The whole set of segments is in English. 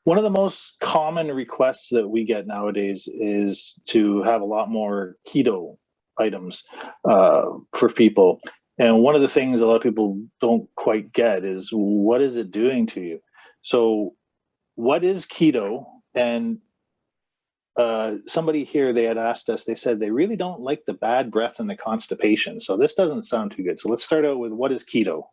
One of the most common requests that we get nowadays is to have a lot more keto items for people. And one of the things a lot of people don't quite get is, what is it doing to you? So what is keto? And somebody here, they had asked us, they said they really don't like the bad breath and the constipation. So this doesn't sound too good. So let's start out with, what is keto?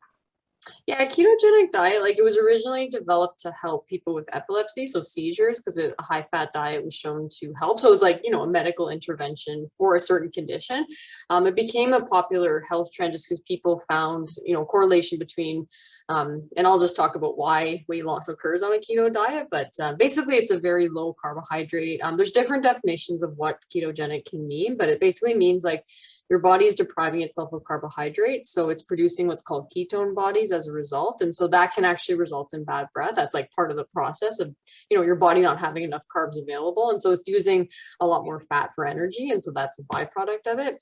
Yeah, a ketogenic diet, like it was originally developed to help people with epilepsy, so seizures, because a high fat diet was shown to help. So it was like, a medical intervention for a certain condition. It became a popular health trend just because people found, correlation between, and I'll just talk about why weight loss occurs on a keto diet. But basically, it's a very low carbohydrate. There's different definitions of what ketogenic can mean, but it basically means like your body is depriving itself of carbohydrates. So it's producing what's called ketone bodies as a result. And so that can actually result in bad breath. That's like part of the process of, your body not having enough carbs available. And so it's using a lot more fat for energy. And so that's a byproduct of it.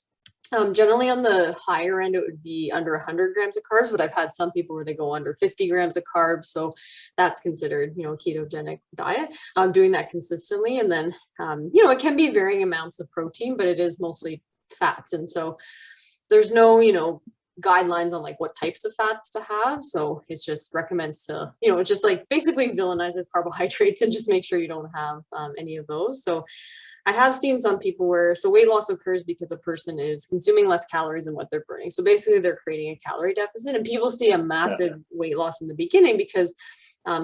Generally on the higher end, it would be under 100 grams of carbs, but I've had some people where they go under 50 grams of carbs. So that's considered, a ketogenic diet, doing that consistently. And then, it can be varying amounts of protein, but it is mostly fats. And so there's no, guidelines on like what types of fats to have. So it's just recommends to, it just like basically villainizes carbohydrates and just make sure you don't have any of those. So I have seen some people where, so weight loss occurs because a person is consuming less calories than what they're burning. So basically they're creating a calorie deficit, and people see a massive weight loss in the beginning because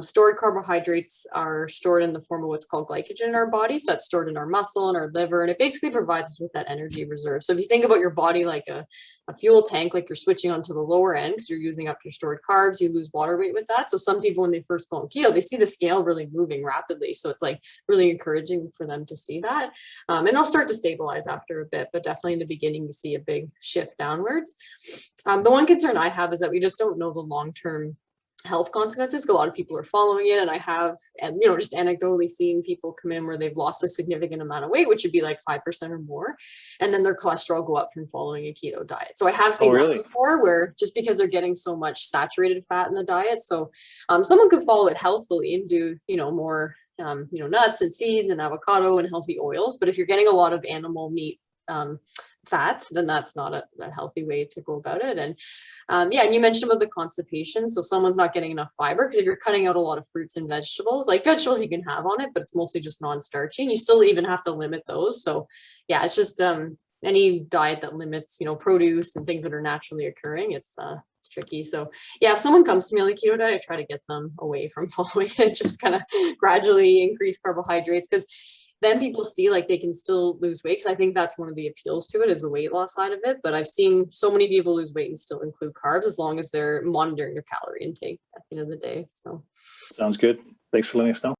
stored carbohydrates are stored in the form of what's called glycogen in our body. So that's stored in our muscle and our liver, and it basically provides us with that energy reserve. So if you think about your body like a fuel tank, like you're switching onto the lower end because you're using up your stored carbs, you lose water weight with that. So some people, when they first go on keto, they see the scale really moving rapidly. So it's like really encouraging for them to see that. And they'll start to stabilize after a bit, but definitely in the beginning, you see a big shift downwards. The one concern I have is that we just don't know the long-term health consequences. A lot of people are following it, and I have, and just anecdotally seeing people come in where they've lost a significant amount of weight, which would be like 5% or more, and then their cholesterol go up from following a keto diet. So I have seen that before, where just because they're getting so much saturated fat in the diet, so someone could follow it healthfully and do more nuts and seeds and avocado and healthy oils. But if you're getting a lot of animal meat fats, then that's not a healthy way to go about it. And and you mentioned about the constipation. So someone's not getting enough fiber, because if you're cutting out a lot of fruits and vegetables, like vegetables you can have on it, but it's mostly just non-starchy, and you still even have to limit those. So yeah, it's just any diet that limits produce and things that are naturally occurring, it's tricky. So yeah, if someone comes to me on the keto diet, I try to get them away from following it, just kind of gradually increase carbohydrates, because then people see like they can still lose weight. Because I think that's one of the appeals to it, is the weight loss side of it. But I've seen so many people lose weight and still include carbs, as long as they're monitoring their calorie intake at the end of the day. So sounds good. Thanks for letting us know.